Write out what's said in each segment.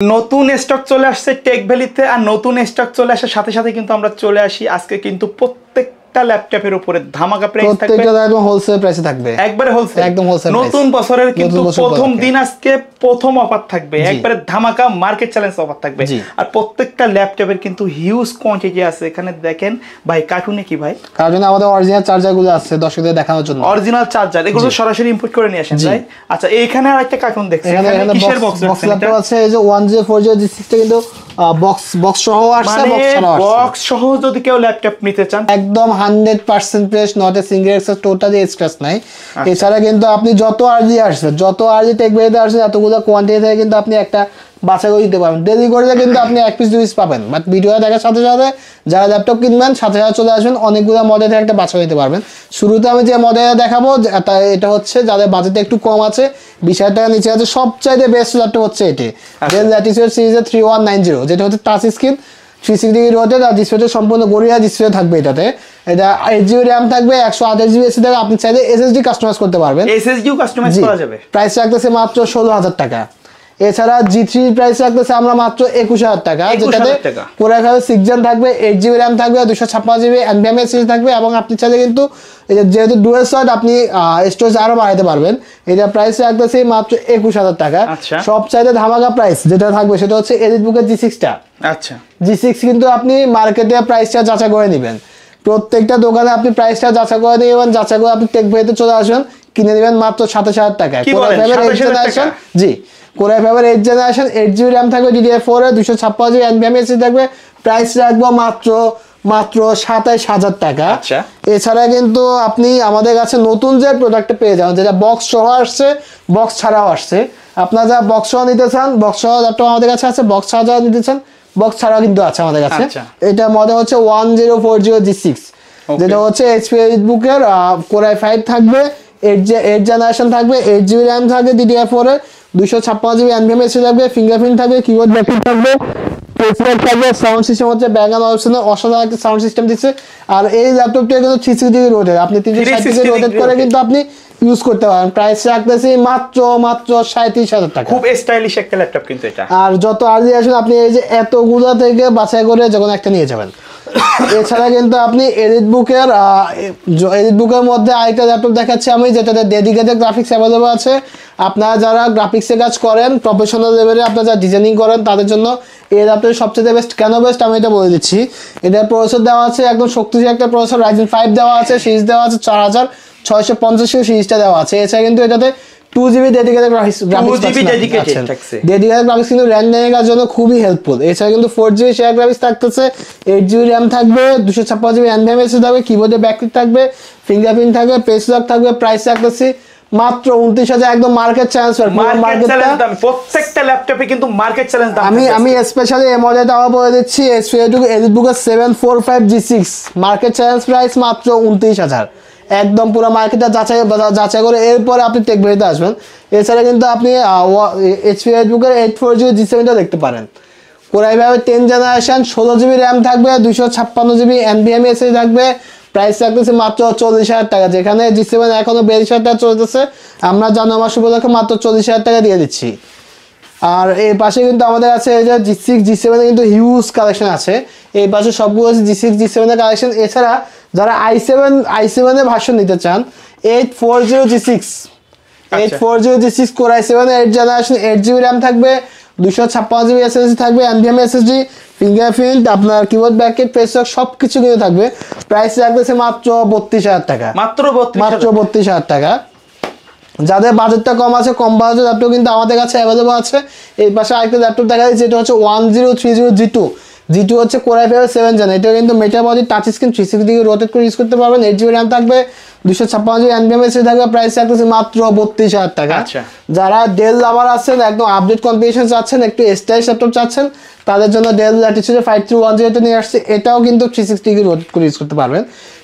নতুন স্টক চলে আসছে টেক ভ্যালিতে আর নতুন স্টক চলে আসার সাথে সাথে কিন্তু আমরা চলে আসি আজকে কিন্তু প্রত্যেকটা ল্যাপটপের উপরে ধামাকা প্রাইস থাকবে, প্রত্যেকটা একদম হোলসেল প্রাইসে থাকবে, একবারে হোলসেল, একদম হোলসেল। নতুন বছরের কিন্তু প্রথম দিন আজকে প্রথম অফার থাকবে, একবারে ধামাকা মার্কেট চ্যালেঞ্জ অফার থাকবে। আর প্রত্যেকটা ল্যাপটপের কিন্তু হিউজ কোয়ান্টিটি আছে। এখানে দেখেন ভাই, কার্টুনে কি ভাই, কার্টুনে আমাদের অরিজিনাল চার্জারগুলো আছে দর্শকদের দেখানোর জন্য। অরিজিনাল চার্জার এগুলো সরাসরি ইম্পোর্ট করে নিয়ে আসেন ভাই। আচ্ছা, এইখানে আরেকটা কার্টুন দেখছেন, এখানে কিসের বক্স ল্যাপটপ আছে? এই যে 1040G6 টা কিন্তু বক্স সহ আসছে, বক্স ছাড়াও আসছে। বক্স সহ যদি কেউ ল্যাপটপ নিতে চান একদম 100% fresh, not a single access, totally scratch নাই। এছাড়া কিন্তু আপনি যত আরজি আসছে, যত আরজি টেক ভ্যালিতে আসছে, এতগুলো কোয়ান্টিটি থেকে কিন্তু আপনি একটা বাছাই করে দিতে পারবেন। দেরি করে কিন্তু আপনি এক পিস দুই পিস পাবেন, বাট ভিডিওটা দেখার সাথে সাথে যারা ল্যাপটপ কিনবেন সাথে সাথে চলে আসবেন, অনেকগুলো মডেল থেকে একটা বাছাই নিতে পারবেন। শুরুতে আমি যে মডেলটা দেখাবো এটা হচ্ছে যাদের বাজেটে একটু কম আছে, 20,000 টাকা নিচে আছে, সবচাইতে বেস্ট ল্যাপটপ হচ্ছে এটি, ডেল ল্যাটিটিউড সিরিজের 3190, যেটা হচ্ছে টাচ স্ক্রিন, 360 ডিগ্রি রোটেট, আর ডিসপ্লেটা সম্পূর্ণ গরিয়া ডিসপ্লে থাকবে। এটাতে এটা 8GB র্যাম থাকবে, 128GB এসএসডি থাকবে। আপনি চাইলে এসএসডি কাস্টমাইজ করতে পারবেন, এসএসডিও কাস্টমাইজ করা যাবে। প্রাইস রাখতেছে মাত্র 16,000 টাকা। এছাড়া G3 প্রাইস রাখতেছে আমরা মাত্র 21,000 টাকা, যেটাতে Core i5 6 Gen থাকবে, 8GB র্যাম থাকবে, 256GB NVMe SSD থাকবে, এবং আপনি চাইলে কিন্তু যেহেতু ডুয়াল শট আপনি স্টোরেজ আরো বাড়াতে পারবেন। এটা প্রাইস রাখতেছে মাত্র 21,000 টাকা। সবচাইতে ধামাকা প্রাইস যেটা থাকবে সেটা হচ্ছে এলিটবুকের G6 টা। আচ্ছা, G6 কিন্তু আপনি মার্কেটে প্রাইসটা যাচাই করে নেবেন, প্রত্যেকটা দোকানে আপনি প্রাইসটা যাচাই করে নেবেন, যাচাই করে আপনি টেক ভ্যালিতে চলে আসবেন, কিনে নেবেন মাত্র 27,000 টাকা। Core i5 এর 8 জেনারেশন, জি Core i5 এর 8 জেনারেশন, 8GB র্যাম থাকবে, DDR4 এর 256GB NVMe SSD থাকবে। প্রাইস রাখবো মাত্র 27,000 টাকা। আচ্ছা, এছাড়া কিন্তু আপনি আমাদের কাছে নতুন যে প্রোডাক্টটা পেয়ে যাবেন, যেটা বক্স সহ আসছে, বক্স ছাড়াও আসছে। আপনারা যারা বক্স সহ নিতে চান, বক্স সহ ল্যাপটপ আমাদের কাছে আছে, বক্স ছাড়া যারা নিতে চান বক্স ছাড়াও কিন্তু আছে আমাদের কাছে। এটা মডেল হচ্ছে 1040G6, যেটা হচ্ছে HP এলিটবুকের Core i5 থাকবে, 8 জেনারেশন থাকবে, 8GB র্যাম থাকবে, DDR4 এর 256GB NVMe SSD থাকবে, ফিঙ্গারপ্রিন্ট থাকবে, কিবোর্ড ব্যাকলাইট থাকবে, সাউন্ড সিস্টেম হচ্ছে Bang & Olufsen অসাধারণ একটা সাউন্ড সিস্টেম দিচ্ছে। আর এই ল্যাপটপটা কিন্তু 360 ডিগ্রি রোটেট, আপনি 360 ডিগ্রি রোটেট করে কিন্তু আপনি ইউজ করতে পারেন। প্রাইস রাখতেছি মাত্র 37,000 টাকা। খুব স্টাইলিশ একটা ল্যাপটপ কিন্তু এটা। আর যত আরজি আসেন আপনি এই যে এতগুলা থেকে বাছাই করে যখন একটা নিয়ে যাবেন। এছাড়া কিন্তু আপনি এলিটবুকের মধ্যে আরেকটা ল্যাপটপ দেখাচ্ছি আমি, যেটাতে ডেডিকেটেড গ্রাফিক্স অ্যাভেলেবল আছে। আপনারা যারা গ্রাফিক্সের কাজ করেন, প্রফেশনাল লেভেলে আপনারা যারা ডিজাইনিং করেন, তাদের জন্য এই ল্যাপটপ সবচেয়ে বেস্ট। কেন বেস্ট আমি এটা বলে দিচ্ছি। এটার প্রসেসর দেওয়া আছে একদম শক্তিশালী একটা প্রসেসর, Ryzen 5 দেওয়া আছে, সিরিজ দেওয়া আছে 4650 সিরিজটা দেওয়া আছে। এছাড়া কিন্তু এটাতে 2GB ডেডিকেটেড গ্রাফিক্স কিন্তু র্যান্ডারিং এর জন্য খুবই হেল্পফুল। এছাড়া কিন্তু 4GB শেয়ার গ্রাফিক্স থাকতেছে, 8GB র্যাম থাকবে, 256GB NVMe SSD থাকবে, কিবোর্ডে ব্যাকলাইট থাকবে, ফিঙ্গারপ্রিন্ট থাকবে, পেজ লক থাকবে। প্রাইস রাখতেছি মাত্র 29,000, একদম মার্কেট চ্যালেঞ্জ। প্রত্যেকটা ল্যাপটপে কিন্তু মার্কেট চ্যালেঞ্জ দাম। আমি স্পেশালি এই মডেলটা আবার বলে দিচ্ছি, এলিটবুকের 745G6 মার্কেট চ্যালেঞ্জ প্রাইস মাত্র 29,000, একদম পুরো মার্কেটটা যাচাই করে এরপরে আপনি টেক ভ্যালিতে আসবেন। এছাড়া কিন্তু আপনি HP এলিটবুকের 84G7 দেখতে পারেন। Core i5 10 generation, 16GB RAM থাকবে, 256GB NVMe SSD থাকবে। প্রাইস রাখতেছে মাত্র 40,000 টাকা, যেখানে G7 এখনো 42,000 টাকা চলতেছে, আমরা জানুয়ারি মাস উপলক্ষে মাত্র 40,000 টাকা দিয়ে দিচ্ছি। আর এই পাশে কিন্তু আমাদের আছে এই যে G7 এর কিন্তু হিউজ কালেকশন আছে। এই পাশে সবগুলো আছে G7 এর কালেকশন। এছাড়া যারা i7 এর ভার্সন নিতে চান, 840G6 Core i7 8 generation, 8GB RAM থাকবে, 256GB SSD থাকবে, NVMe SSD, ফিঙ্গারপ্রিন্ট, আপনার কিবোর্ড ব্যাকলাইট, পেজ লক সবকিছু কিন্তু থাকবে। প্রাইস রাখতেছে মাত্র 32,000 টাকা, মাত্র 32,000 টাকা। যাদের বাজেটটা কম আছে, কম বাজেটের ল্যাপটপ কিন্তু আমাদের কাছে অ্যাভেলেবল আছে। এই পাশে আরেকটা ল্যাপটপ দেখা যাচ্ছে, যেটা হচ্ছে 1030G2 হচ্ছে Core i5 7 Gen। এটা কিন্তু metal body, touch screen, 360 degree rotate করে ইউজ করতে পারবেন, 8GB র্যাম থাকবে, 256GB NVMe SSD থাকবে। প্রাইস রাখতেছে মাত্র 32,000 টাকা। যারা ডেল লাভার আছেন, একদম আপডেট কনফিগারেশন চাচ্ছেন, একটু স্টাইলিশ ল্যাপটপ চাচ্ছেন, তাদের জন্য ডেল ল্যাটিটিউড 5310 নিয়ে আসছে। এটাও কিন্তু 360 ডিগ্রি রোটেট করে ইউজ করতে পারবেন।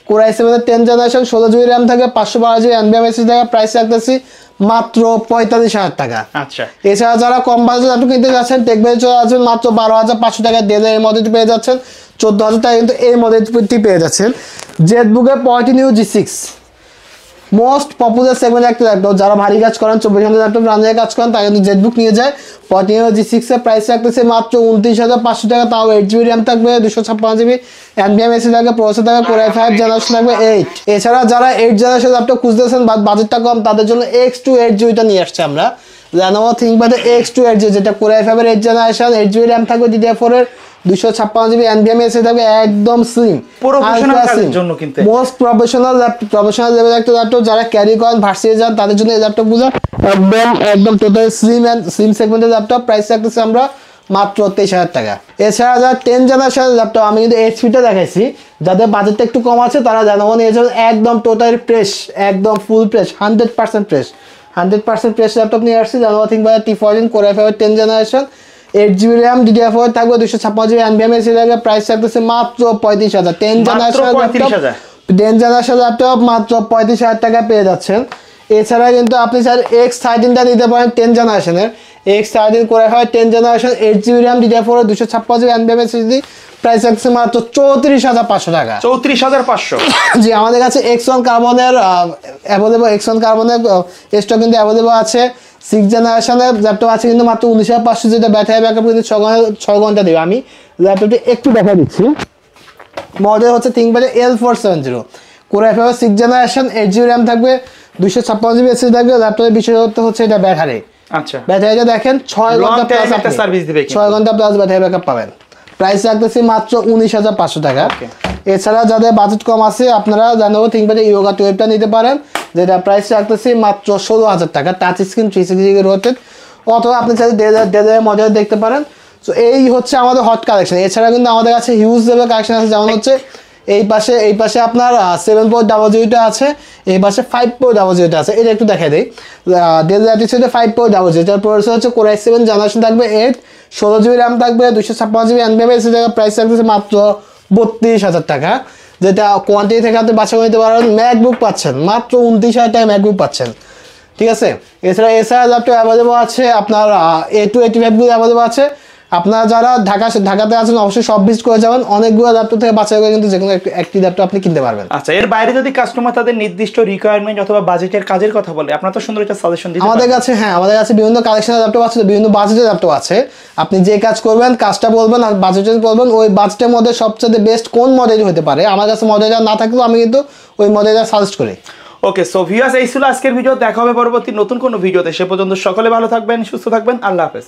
Core i7 10 generation, 16GB RAM থাকে, 512GB NVMe SSD থাকে। প্রাইস রাখতেছি মাত্র 45,000 টাকা। আচ্ছা, এছাড়া যারা কম বাজেট ল্যাপটপ কিনতে যাচ্ছেন, টেক ভ্যালি চলে আসবেন, মাত্র 12,500 টাকা ডেলের এই মডেলটি পেয়ে যাচ্ছেন, 14,000 টাকা কিন্তু এই মডেলটি পেয়ে যাচ্ছেন। জেটবুকের 14 G6 মোস্ট পপুলার সেগমেন্ট একটা ল্যাপটপ, যারা ভারী কাজ করেন 24 ঘন্টা ল্যাপটপ রান কাজ করেন তারা কিন্তু জেটবুক নিয়ে যায়। 14 G6 এর প্রাইস রাখতেছে মাত্র 29,500 টাকা, তাও 8GB র্যাম থাকবে, 256GB NVMe থাকবে, প্রসেসর থাকবে Core i5 জেনারেশন থাকবে 8। এছাড়া যারা 8 জেনারেশন ল্যাপটপ খুঁজতেছেন বাজেটটা কম তাদের জন্য X2 8GB টা নিয়ে আসছে আমরা, Lenovo ThinkPad X2 8GB, যেটা Core i5 এর 8 জেনারেশন, 8GB র্যাম থাকবে, DDR4 এর 256GB NVMe থাকবে, একদম স্লিম প্রফেশনাল কাজের জন্য কিন্তু most professional laptop, professional level একটা ল্যাপটপ, যারা ক্যারি করেন ভার্সিটি যান তাদের জন্য এই ল্যাপটপগুলো একদম টোটাল স্লিম সেগমেন্টের ল্যাপটপ। প্রাইস রাখতেছি আমরা মাত্র 23,000 টাকা। এছাড়া যারা 10 জেনারেশন ল্যাপটপ, আমি কিন্তু HP-টা দেখাইছি, যাদের বাজেটটা একটু কম আছে তারা Lenovo নিয়ে যাবেন, একদম টোটাল ফ্রেশ, একদম full fresh, 100% fresh, 100% fresh laptop নিয়ে আসছি। Lenovo ThinkPad T14 Core i5 10 generation, 8GB RAM, DDR4 থাকবে, 256GB NVMe থাকবে, প্রাইস রাখতেছে মাত্র 35,000। 10 জেনারেশন ল্যাপটপ মাত্র 35,000 টাকা পেয়ে যাচ্ছেন। এছাড়া কিন্তু আপনি স্যার X13টা নিতে পারেন 10 জেনারেশনের, X13 Core i5 10 generation, 8GB RAM, DDR4 256GB NVMe price রাখছে মাত্র 34,500 টাকা। 34,500। জি, আমাদের কাছে X1 কার্বনের অ্যাভেলেবল, X1 কার্বনের স্টক কিন্তু অ্যাভেলেবল আছে। 6 জেনারেশনের ল্যাপটপ আছে কিন্তু মাত্র 19,500, যেটা ব্যাটারি ব্যাকআপ কিন্তু 6 ঘন্টা দেবে। আমি ল্যাপটপটি একটু দেখা দিচ্ছি, মডেল হচ্ছে ThinkPad L470 Core i5 6 generation, 8GB RAM থাকবে, 256GB SSD থাকবে। ল্যাপটপের বিশেষত্ব হচ্ছে এটা ব্যাটারি। আচ্ছা, ব্যাটারিটা দেখেন 6 ঘন্টা প্লাস একটা সার্ভিস দিবে, 6 ঘন্টা প্লাস ব্যাটারি ব্যাকআপ পাবেন। প্রাইস রাখতেছি মাত্র 19,500 টাকা। এছাড়া যাদের বাজেট কম আছে আপনারা Lenovo ThinkPad Yoga 12টা নিতে পারেন, যেটা প্রাইস রাখতেছি মাত্র 16,000 টাকা। টাচ স্ক্রিন 360 রোটেট, অথবা আপনি চাইলে ডেলের মডেল দেখতে পারেন। সো এই হচ্ছে আমাদের হট কালেকশন। এছাড়া কিন্তু আমাদের কাছে হিউজ লেভেল কালেকশন আছে, যেমন হচ্ছে এই পাশে আপনার 7.00টা আছে, এই পাশে 5.00টা আছে। এটা একটু দেখাই দেই। ডেল ল্যাটিটিউডে 5.00, এটার প্রসেসর হচ্ছে Core i7 জেনারেশন থাকবে 8, 16GB র্যাম থাকবে, 256GB NVMe থাকবে, প্রাইস রাখতেছে মাত্র 32,000 টাকা। যেটা কোয়ান্টিটি থেকে আপনি বাছাই করে নিতে পারেন। ম্যাকবুক পাচ্ছেন মাত্র 29,000 টাকা, ম্যাকবুক পাচ্ছেন, ঠিক আছে। এছাড়া ল্যাপটপ অ্যাভেলেবল আছে আপনার A285 গুলো অ্যাভেলেবল আছে। আপনারা যারা ঢাকাতে আছেন অবশ্যই সব ভিজিট করে যাবেন, অনেকগুলো ল্যাপটপ থেকে বাছাই করে কিন্তু যেকোনো একটি ল্যাপটপ আপনি কিনতে পারবেন। আচ্ছা, এর বাইরে যদি কাস্টমার তাদের নির্দিষ্ট রিকোয়ারমেন্ট অথবা বাজেটের কাজের কথা বলে, আপনারা তো সুন্দর একটা সাজেশন দিতে আমাদের কাছে, হ্যাঁ আমাদের কাছে বিভিন্ন কালেকশনের ল্যাপটপ আছে, বিভিন্ন বাজেটের ল্যাপটপ আছে। আপনি যে কাজ করবেন কাজটা বলবেন আর বাজেটের বলবেন, ওই বাজেটের মধ্যে সবচেয়ে বেস্ট কোন মডেল হতে পারে। আমার কাছে মডেলটা না থাকলেও আমি কিন্তু ওই মডেলটা সাজেস্ট করি। ওকে, সো ভিউয়ার্স, এই ছিল আজকের ভিডিও। দেখা হবে পরবর্তী নতুন কোনো ভিডিওতে। সে পর্যন্ত সকলে ভালো থাকবেন, সুস্থ থাকবেন। আল্লাহ হাফেজ।